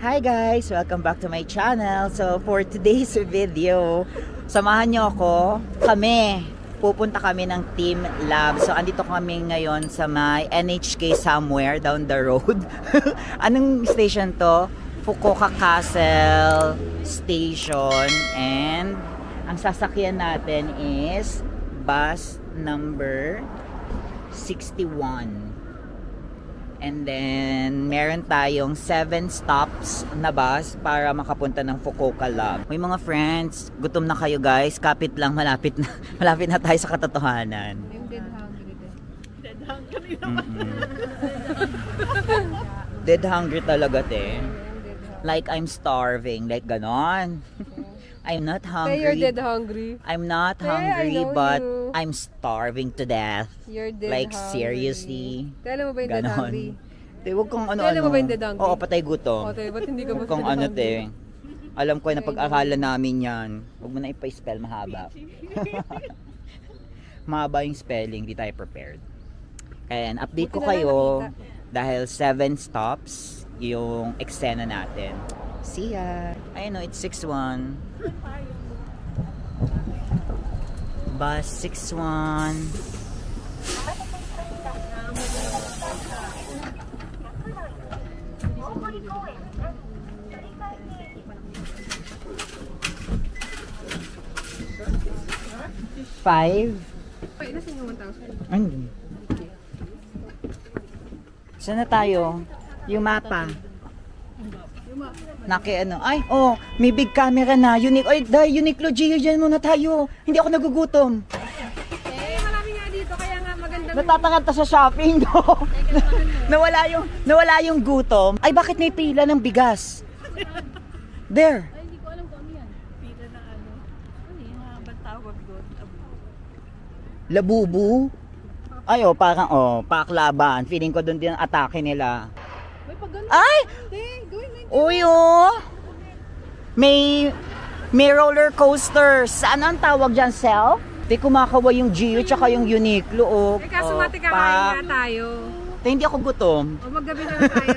Hi guys! Welcome back to my channel. So for today's video, samahan nyo ako. Pupunta kami ng Team Lab. So andito kami ngayon sa may NHK somewhere down the road. Anong station to? Fukuoka Castle Station. And ang sasakyan natin is bus number 61. And then, meron tayong 7 stops na bus para makapunta ng Fukuoka Lab. May mga friends, gutom na kayo guys. Kapit lang, malapit na tayo sa katotohanan. Yung dead hungry din. Dead hungry Dead hungry talaga, te. Like I'm starving, like ganon. I'm not hungry. You're dead hungry. I'm not hungry, but you. I'm starving to death. You're dead like, hungry. seriously. Kailan mo ba yung dead hungry? Te, huwag kang ano-ano. Kailan mo ba yung dead hungry? Oo, patay gutom. O, te, ba't hindi ka Huwag kang ano, te. Alam ko na pag-aralan namin yan. Huwag mo na ipa-spell, mahaba. Mahaba yung spelling, di tayo prepared. Kaya, update ko kayo dahil 7 stops yung eksena natin. See ya! Ayun o, it's 6-1. Bus 6-1. Five. Saan na tayo? Yung mapa. Ay, oh, may big camera na. Unique. Ay, Uniqlo Gio, dyan muna tayo. Hindi ako nagugutom. Marami nga dito, kaya nga maganda. Natatakanta sa shopping, no? nawala yung gutom. Ay, bakit may pila ng bigas? There. Ay, hindi ko alam kung ano yan. Pila na ano. Ano yung mga tawag doon? Labubu? Ay, oh, parang, paklaban. Feeling ko doon din ang atake nila. May pag ganun. Ay! Uy, oh! May roller coaster. Saan ang tawag dyan, Self? Di kumakawa yung Gio tsaka yung Uniqlo, oh. Eh, kaso mati kakain nga tayo. Hindi ako gutom. O magabi na lang tayo.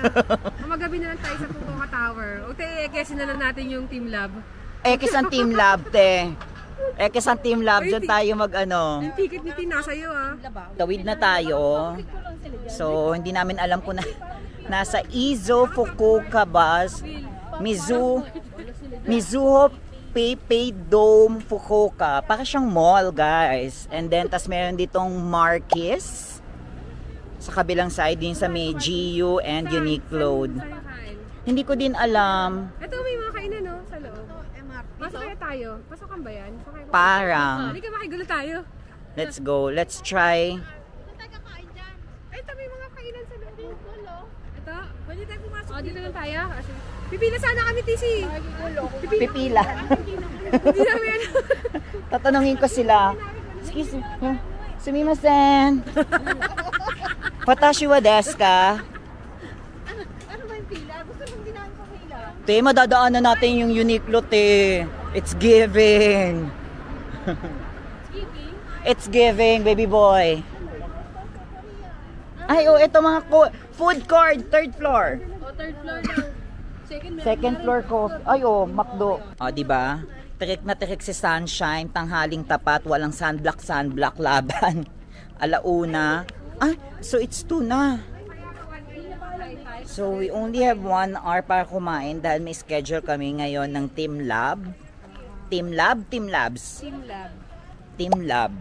Magabi na lang tayo sa Fukuoka Tower. O ekesin na lang natin yung Team Lab. Ekis ang Team Lab, te. Ekis ang Team Lab. Diyan tayo mag-ano. Yung ticket ni Tina sa'yo, ah. Tawid na tayo. So, hindi namin alam kung nasa Izo Fukuoka bus. Mizuho PayPay Dome Fukuoka. Para siyang mall, guys. And then, tas meron ditong Marquis. Sa kabilang side din sa may Gio and Uniqlo. Hindi ko din alam. Ito may mga kainan, no? Sa loob. Pasok kaya tayo. Pasokan ba yan? Parang. Hindi ka makigulo tayo. Let's go. Let's try. Ay, ito may mga kainan sa loob. Ito, pwede tayo pumasok. Dito lang tayo. Pipila sana kami, TC. Pipila. Hindi namin. Tatanungin ko sila. Excuse me. Sumimasen. Watashi wa desu ka? Ano ba yung pila? Gusto mong ginahan ko pila? Te, madadaanan natin yung Uniqlo, te. It's giving. It's giving, baby boy. Ay, oh, ito mga food court, 3rd floor. O, 3rd floor daw. Second floor ko. Ay, oh, McDo. O, diba? Tirik na tirik si Sunshine, tanghaling tapat, walang sunblock laban. Alauna. Ay, so it's 2 na. So, we only have 1 hour para kumain dahil may schedule kami ngayon ng Team Lab. Team Lab? Team Labs? Team Lab. Team Lab.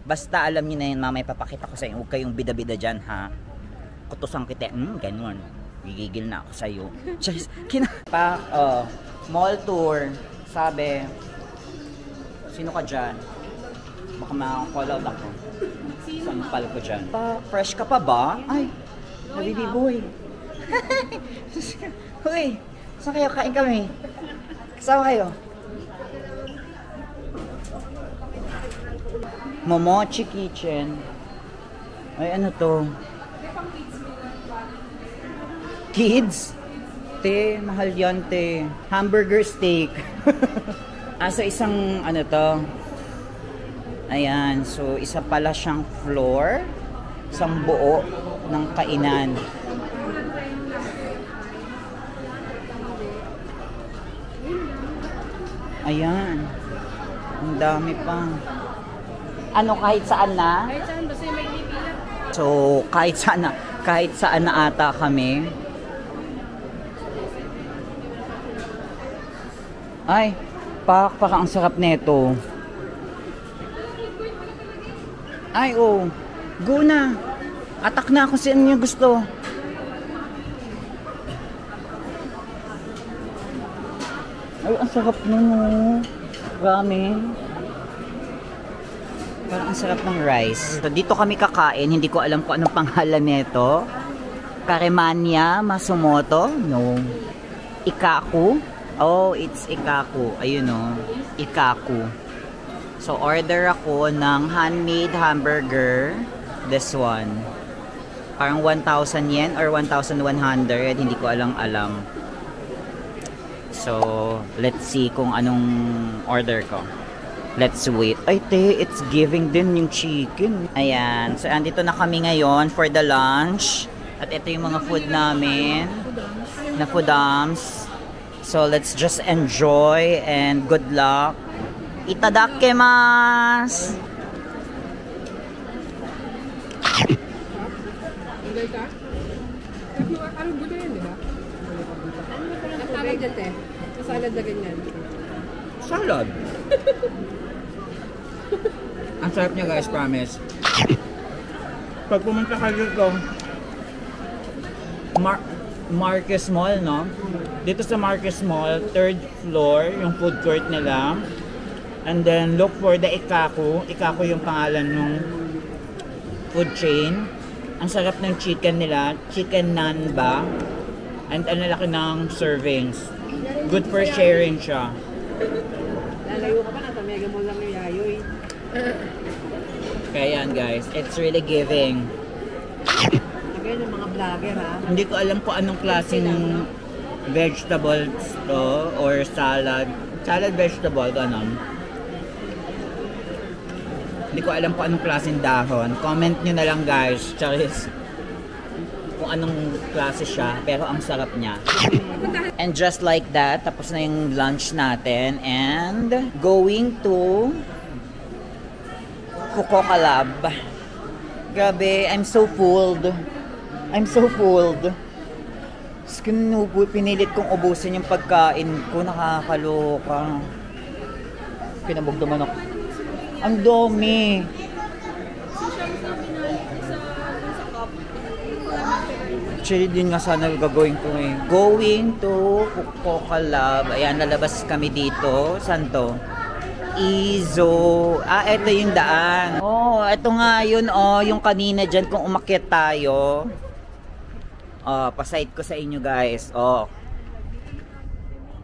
Basta alam niyo na yun, mamaya papakita ko sa inyo. Huwag kayong bida-bida dyan, ha? Kutusang kita. Ganun. Gigigil na ako sa'yo. Mall tour. Sabi, sino ka dyan? Baka makakall out ako. Sampal ko dyan. Fresh ka pa ba? Ay, baby boy. Uy, saan kayo? Kain kami. Kasama kayo? Momochi Kitchen. Ay, ano to? Kids? Te, mahal yan, te. Hamburger steak. So isang, ano to? Ayan, so isa pala siyang floor. Isang buo ng kainan. Ayan. Ang dami pang. Ano, kahit saan na? Kahit saan, basta may pipila. So, kahit saan na ata kami. Ay, parang ang sarap nito. Ay, oh. Go na. Atak na kung saan niyo gusto. Ay, ang sarap nun, oh. Ramen. Parang ang sarap ng rice. So, dito kami kakain. Hindi ko alam kung anong pangalan nito. Karemania Masumoto? No. Ikaku? Oh, it's Ikaku. Ayun, oh. Ikaku. So, order ako ng handmade hamburger. This one. Parang 1,000 yen or 1,100. Hindi ko alam. So, let's see kung anong order ko. Let's wait. Ay, te, it's giving din yung chicken. Ayan. So, andito na kami ngayon for the lunch. At ito yung mga food namin. Na foodams. So, let's just enjoy and good luck. Itadakimasu! Enjoy ka? Anong gulo yun, di ba? Ang tawag dyan, te. Salad na ganyan. Salad. Ang sarap niya, guys, promise. Pag pumunta ka dito, Marquez Mall, no? Dito sa Marquez Mall, 3rd floor, yung food court nila. And then, look for the Ikaku. Ikaku yung pangalan ng food chain. Ang sarap ng chicken nila. Chicken nan ba? And ang laki ng servings. Good for sharing siya. Lalayo ka pa na, mega mo lang yung yayoy. Kaya yan, guys. It's really giving. Again, yung mga vlogger, ha? Hindi ko alam kung anong klaseng vegetables to or salad. Salad vegetable, ganun. Hindi ko alam kung anong klaseng dahon. Comment nyo na lang, guys. Charis. Kung anong klase siya. Pero ang sarap niya. And just like that, tapos na yung lunch natin. And going to Fukuoka Lab. Grabe, I'm so full. Pinilit kong ubusin yung pagkain ko. Nakakaloka. Pinabugdaman ako. Ang dami. Actually, din nga sana gagawin ko eh. Going to Fukuoka Lab. Ayan, lalabas kami dito. Saan to? Izo. Ah, eto yung daan. Oh, eto nga yun, oh. Yung kanina dyan kung umakyat tayo. Oh, paside ko sa inyo, guys. Oh.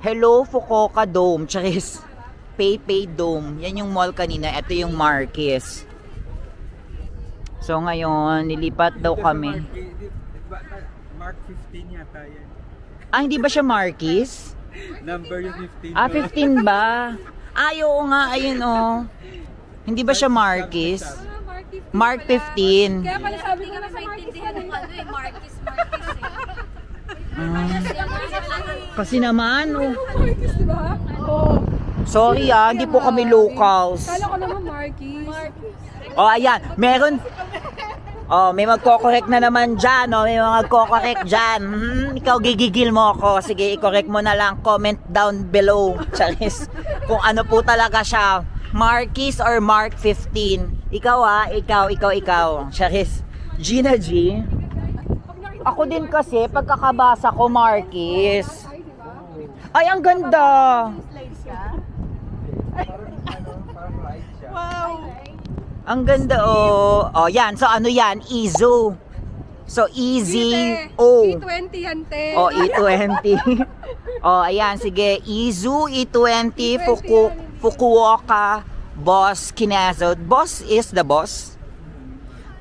Hello, Fukuoka Dome. Charis. PayPay Dome. Yan yung mall kanina. Ito yung Marquez. So ngayon, nilipat daw kami. Mark 15 yata yan. Ah, hindi ba siya Marquez? Number yung 15. Ah, 15 ba? Ay, oo nga. Ayun, oh. Hindi ba siya Marquez? Mark 15. Kaya pala sabi nga na maintindihan ng ano eh, Marquez Kasi naman, oh. Marquez, di ba? Oo. Sorry hindi po kami locals. Kala ko naman Marquez. Oh, ayan. Meron. Oh, may magko-correct na naman dyan. Oh, may mga magko-correct dyan. Ikaw gigigil mo ako. Sige, i-correct mo na lang. Comment down below. Charis. Kung ano po talaga siya. Marquez or Mark 15. Ikaw ikaw. Charis. Gina G. Ako din kasi, pagkakabasa ko Marquez. Ay, ang ganda. Wow! Ang ganda, oh. Oh, yan. So, ano yan? Izo. So, easy. Oh. E20 yan, te. Oh, E20. Oh, ayan. Sige. Izu, E20, Fukuoka, Boss, Kinazo. Boss is the boss.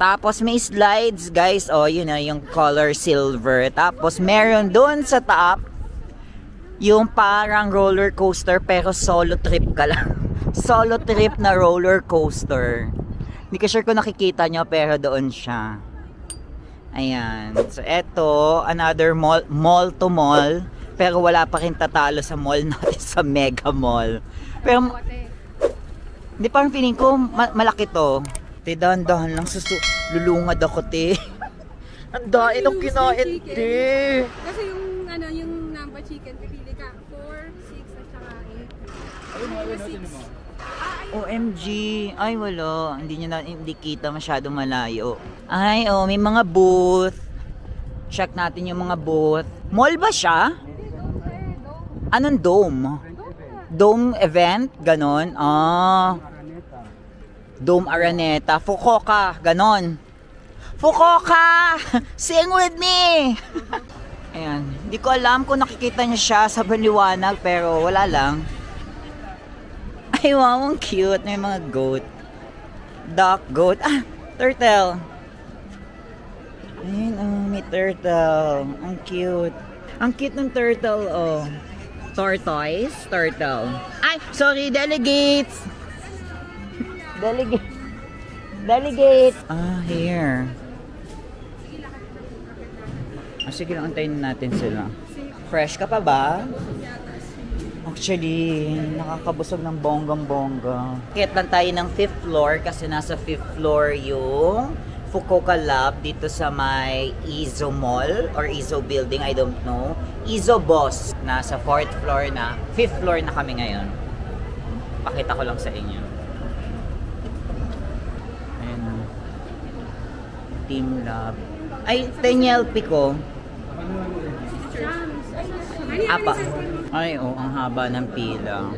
Tapos, may slides, guys. Oh, yun na, yung color silver. Tapos, meron doon sa top, yung parang roller coaster, pero solo trip ka lang. Solo trip na roller coaster. Hindi ko sure kung nakikita nyo, pero doon siya. Ayan. So, eto, another mall to mall. Pero wala pa rin tatalo sa mall natin sa Mega Mall. Pero, Bote. hindi parang feeling ko, malaki to. Te, dahan-dahan lang, lulungad ako, te. Ang dain ang kinain, te. Kasi yung, yung Namba chicken, pipili ka. 4, 6, at saka 8. OMG. Ay, wala. Hindi kita masyado malayo. Ay, may mga booth. Check natin yung mga booth. Mall ba siya? Anong dome? Dome event? Ganon? Dome Araneta. Fukuoka. Ganon. Fukuoka! Sing with me! Ayan. Hindi ko alam kung nakikita niya siya sa baliwanag, pero wala lang. Ay, wow, ang cute. May mga goat. Duck, goat. Ah, turtle. Ayun, may turtle. Ang cute. Ang cute ng turtle, Tortoise? Turtle. Ay, sorry, delegates! Delegate! Ah, here. Sige lang, antayin natin sila. Fresh ka pa ba? Actually, nakakabusog ng bonggang-bongga. Kaya lang tayo ng 5th floor kasi nasa 5th floor yung Fukuoka Lab dito sa may Izo Mall or Izo Building, I don't know. Izo Boss. Nasa 4th floor na. 5th floor na kami ngayon. Pakita ko lang sa inyo. Ayan. Team Lab. Ay, Tenyelpi ko. Apa. Ay, ang haba ng pila.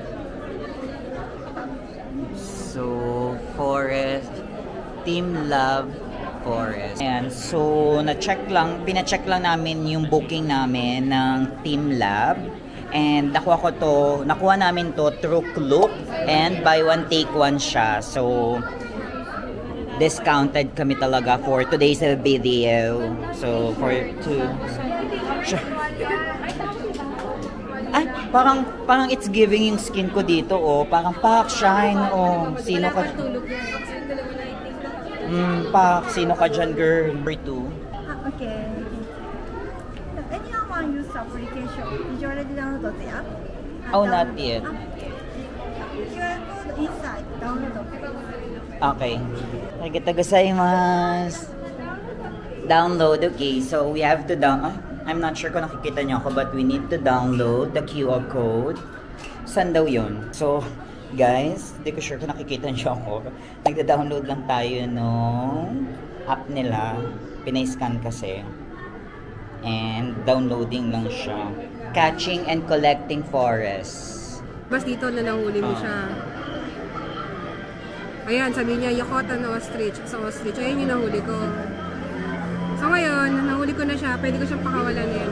So, Forest. Team Love Forest. Ayan, so, pina-check lang namin yung booking namin ng Team Lab. And nakuha namin to through Klook. And buy one, take one siya. So, discounted kami talaga for today's video. So, for two. Ay, parang it's giving yung skin ko dito, parang pack, shine, sino ka? Pack, sino ka dyan, girl? Number 2. Okay. Does anyone use the application? Did you already download the app? Oh, not yet. QR code inside. Download. Okay. Arigatou. Download, okay. So, we have to I'm not sure kung nakikita niyo ako, but we need to download the QR code. Saan daw yun? So, guys, hindi ko sure kung nakikita niyo ako. Nagda-download lang tayo nung app nila. Pinay-scan kasi. And downloading lang siya. Catching and collecting forests. Bas dito na nahuli mo siya. Ayan, sabi niya, Yokota na ostrich. Sa ostrich, ayun yung nahuli ko. So ngayon, nahuli ko na siya, pwede ko siyang pakawalan yan.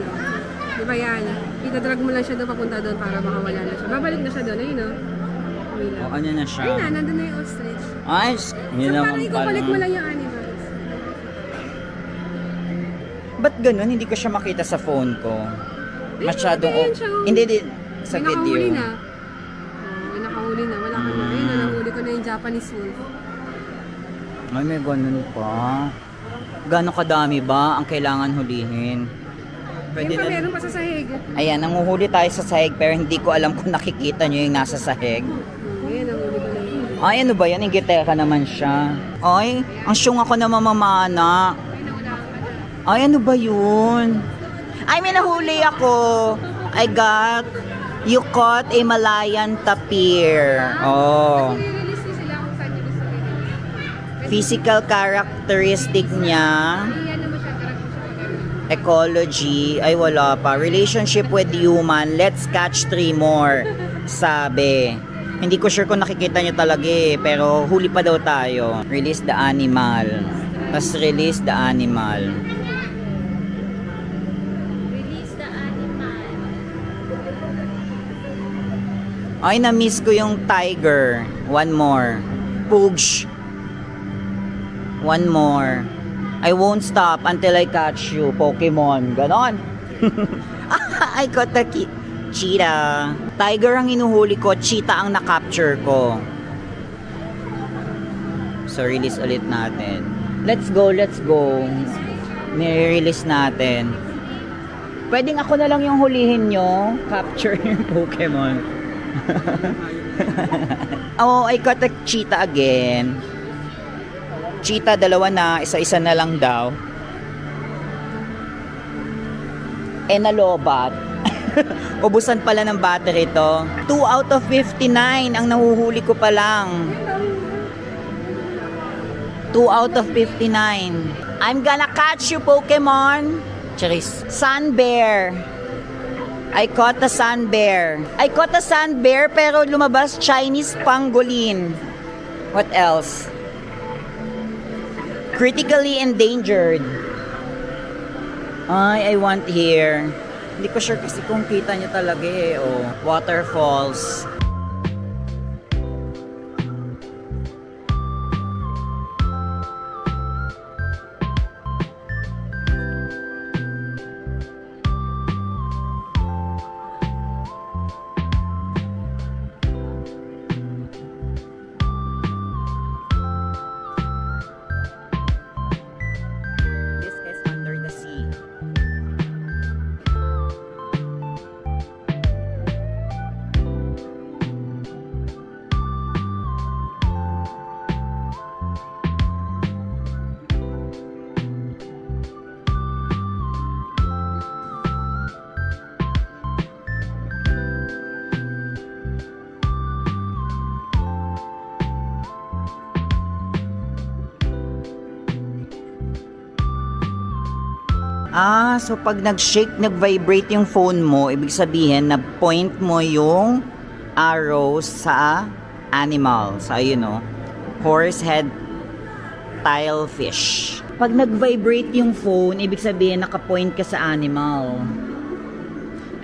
Diba yan? Itadrag mo lang siya doon, papunta doon para makawala na siya. Babalik na siya doon, ayun ano na siya? Ayun na, nandun na yung ostrich. Ay, yun so parang ikukulik mo lang yung animals. Ba't ganun? Hindi ko siya makita sa phone ko. Masyadong hindi sa may video. Nakahuli na. May nakahuli na, wala ka na. Ayun na, nahuli ko na yung Japanese wolf. Ay, may ganun pa. Gano'ng kadami ba ang kailangan hulihin? Pwede yung meron pa sa sahig. Ayan, nanguhuli tayo sa sahig pero hindi ko alam kung nakikita nyo yung nasa sahig. Ayan, nahuli ko na yun. Ay, ano ba yan? Ingiteka naman siya. Ay, ang syung ako na mamamana. Ay, ano ba yun? Ay, may nahuli ako. You caught a Malayan tapir. Oh. Physical characteristic niya. Ecology. Ay, wala pa. Relationship with human. Let's catch 3 more. Sabi. Hindi ko sure kung nakikita nyo talaga pero huli pa daw tayo. Release the animal. Tapos release the animal. Release the animal. Ay, na-miss ko yung tiger. One more. Pooch. One more. I won't stop until I catch you, Pokemon. Ganon. I caught the cheetah. Tiger ang inuhuli ko, cheetah ang na-capture ko. So, release ulit natin. Let's go. Nire-release natin. Pwedeng ako na lang yung hulihin nyo. Capture yung Pokemon. Oh, I caught a cheetah again. Cheetah, dalawa na. Isa-isa na lang daw. Nalobat. Ubusan pala ng battery to. 2 out of 59 ang nahuhuli ko pa lang. 2 out of 59. I'm gonna catch you, Pokemon. Charis. Sun bear. I caught a sun bear. I caught a sun bear pero lumabas Chinese pangolin. What else? Critically endangered. Ay, I want here. Hindi ko sure kasi kung kita nyo talaga eh. Oh, waterfalls. So pag nag-shake, nag-vibrate yung phone mo, ibig sabihin na point mo yung arrow sa animal. So, you know, horsehead tilefish. Pag nag-vibrate yung phone, ibig sabihin naka-point ka sa animal.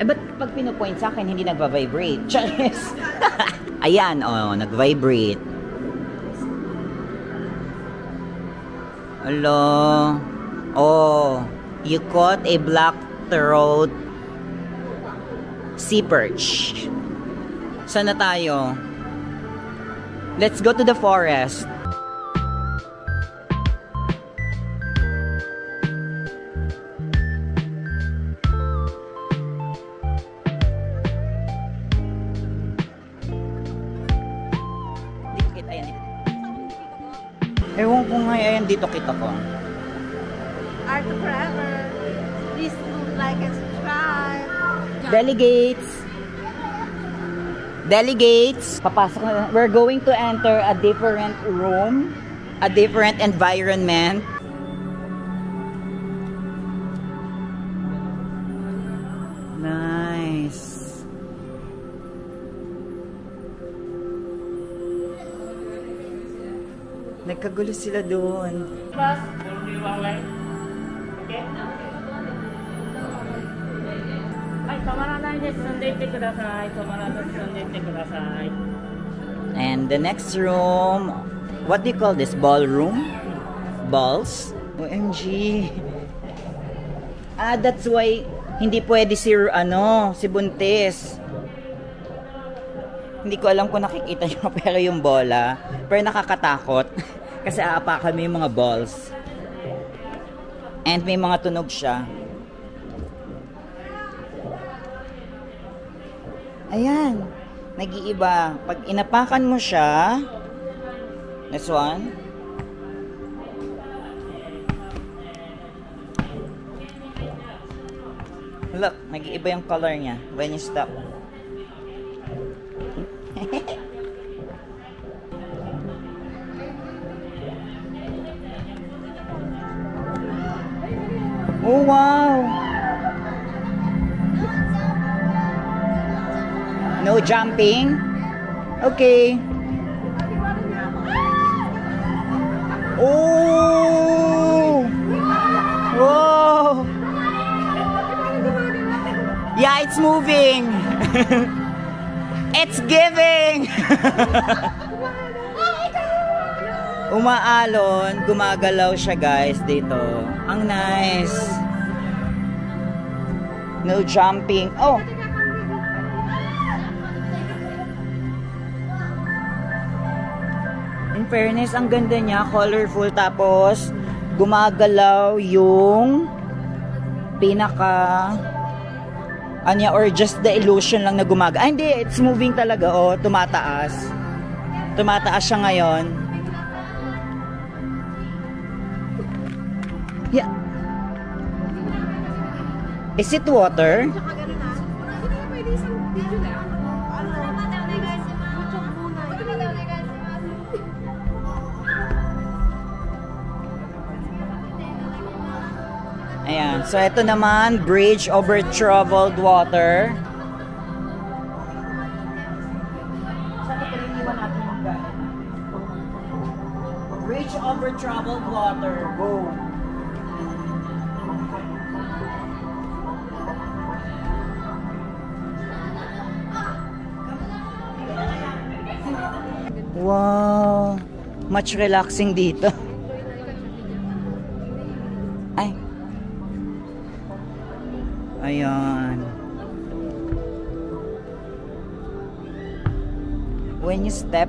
Ba't pag pinopoint sa akin, hindi nagva-vibrate? Charis! Ayan, oh, nag-vibrate. Hello? Oh, you caught a black-throat sea perch. Saan na tayo? Let's go to the forest. Dito kita, ayan dito. Ewan ko nga, ayan dito kita ko. Art forever. Please do like and subscribe. Delegates. Delegates. Papasok na. We're going to enter a different room, a different environment. Nice. Nagkagulo sila doon. And the next room, what do you call this? Ballroom? Balls? OMG. That's why hindi pwede si Buntis. Hindi ko alam kung nakikita nyo pero yung bola. Pero nakakatakot. Kasi aapakan mo yung mga balls. And may mga tunog siya. Ayan. Nag-iiba. Pag inapakan mo siya, this one. Look, nag-iiba yung color niya when you stop. Oh, wow! No jumping? Okay. Oh! Whoa! Yeah, it's moving! It's giving! Umaalon, gumagalaw siya guys dito. Ang nice. No jumping. Oh! In fairness, ang ganda niya, colorful, tapos gumagalaw yung pinaka Anya, or just the illusion lang na gumaga. Ah, hindi, it's moving talaga. Oh, tumataas. Tumataas siya ngayon. Yeah. Is it water? Pwede isang video lang. Ayan. So, ito naman, bridge over troubled water. Bridge over troubled water. Go. Wow. Much relaxing dito. Ay. Ayan. When you step,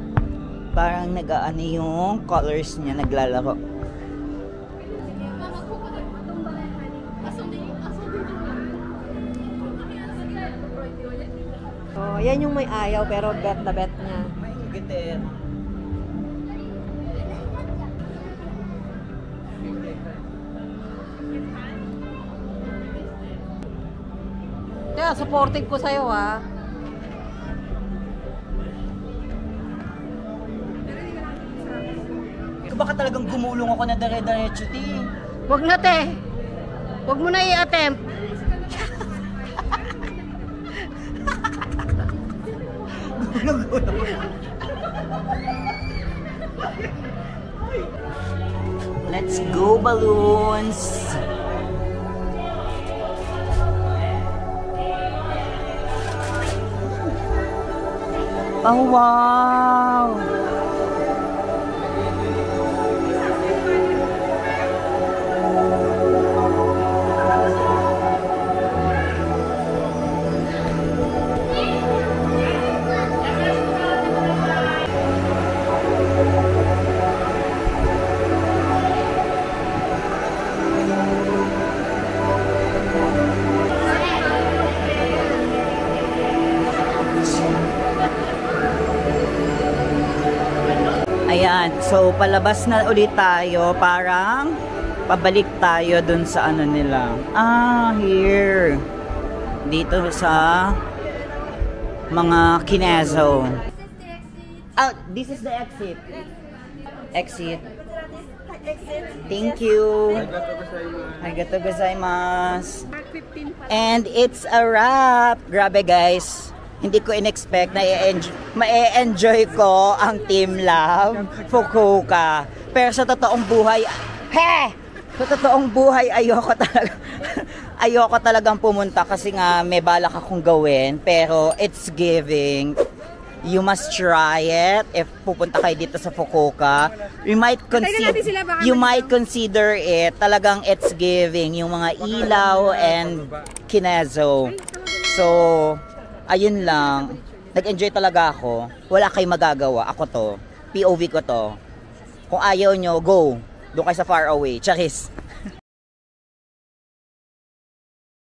parang nag-aano yung colors niya, naglalaro. Oh, yan yung may ayaw pero bet na bet niya. May gitter. Kaya supportive ko sa'yo ha. Baka talagang gumulong ako na dare-diretso, ti. Wag na te. Wag mo na i-attempt. Let's go, balloons! Oh, wow! Ayan, so palabas na ulit tayo, parang pabalik tayo dun sa ano nila. Ah, here. Dito sa mga Kinezo. Oh, this is the exit. Exit. Thank you. Arigatou gozaimasu. And it's a wrap. Grabe guys. Hindi ko in-expect na ma-enjoy ko ang Team Love Fukuoka. Pero sa totoong buhay, sa totoong buhay, ayoko talagang pumunta kasi nga may balak akong gawin. Pero it's giving. You must try it if pupunta kayo dito sa Fukuoka. You might consider it. Talagang it's giving. Yung mga ilaw and Kinezo. So, ayun lang. Nag-enjoy talaga ako. Wala kayong magagawa. Ako to. POV ko to. Kung ayaw nyo, go. Doon kayo sa far away. Charis.